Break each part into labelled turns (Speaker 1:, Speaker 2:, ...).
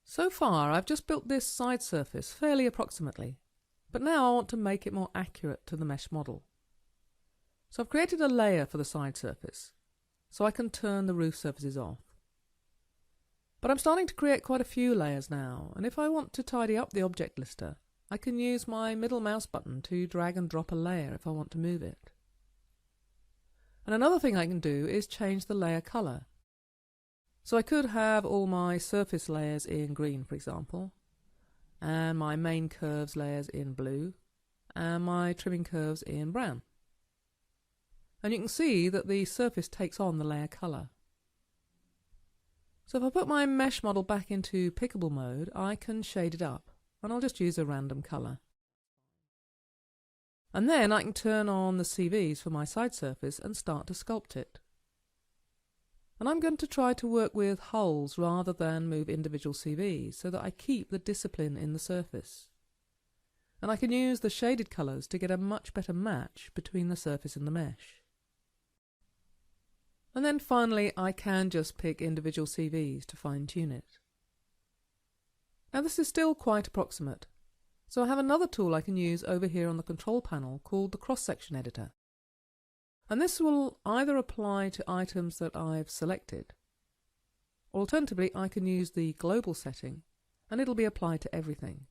Speaker 1: So far I've just built this side surface fairly approximately, but now I want to make it more accurate to the mesh model. So I've created a layer for the side surface, so I can turn the roof surfaces off. But I'm starting to create quite a few layers now, and if I want to tidy up the object lister, I can use my middle mouse button to drag and drop a layer if I want to move it. And another thing I can do is change the layer color. So I could have all my surface layers in green, for example, and my main curves layers in blue, and my trimming curves in brown. And you can see that the surface takes on the layer color. So if I put my mesh model back into pickable mode, I can shade it up, and I'll just use a random color. And then I can turn on the CVs for my side surface and start to sculpt it. And I'm going to try to work with hulls rather than move individual CVs so that I keep the discipline in the surface. And I can use the shaded colours to get a much better match between the surface and the mesh. And then finally I can just pick individual CVs to fine-tune it. Now this is still quite approximate, so I have another tool I can use over here on the control panel called the cross-section editor. And this will either apply to items that I've selected, or alternatively I can use the global setting and it'll be applied to everything.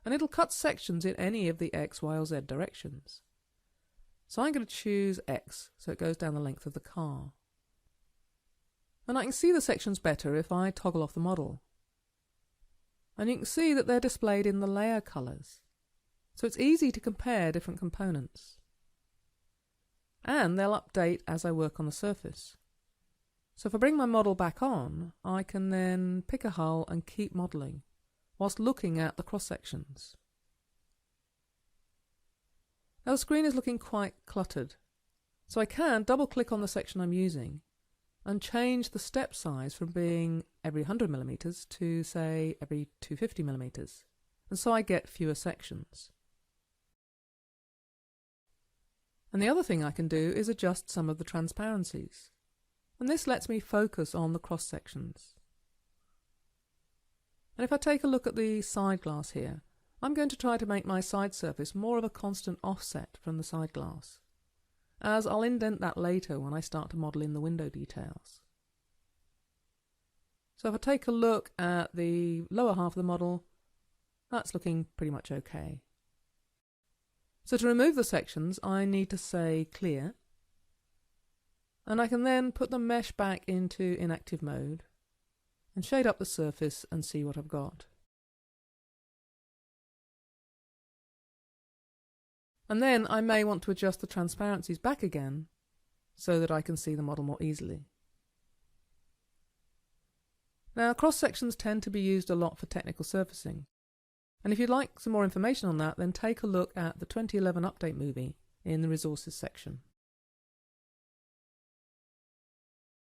Speaker 1: And it'll cut sections in any of the X, Y or Z directions. So I'm going to choose X, so it goes down the length of the car. And I can see the sections better if I toggle off the model. And you can see that they're displayed in the layer colours. So it's easy to compare different components. And they'll update as I work on the surface. So if I bring my model back on, I can then pick a hull and keep modelling, whilst looking at the cross-sections. Now the screen is looking quite cluttered, so I can double-click on the section I'm using and change the step size from being every 100mm to, say, every 250mm, and so I get fewer sections. And the other thing I can do is adjust some of the transparencies, and this lets me focus on the cross-sections. And if I take a look at the side glass here, I'm going to try to make my side surface more of a constant offset from the side glass, as I'll indent that later when I start to model in the window details. So if I take a look at the lower half of the model, that's looking pretty much okay. So to remove the sections, I need to say clear, and I can then put the mesh back into inactive mode and shade up the surface and see what I've got. And then I may want to adjust the transparencies back again so that I can see the model more easily. Now cross-sections tend to be used a lot for technical surfacing, and if you'd like some more information on that, then take a look at the 2011 update movie in the resources section.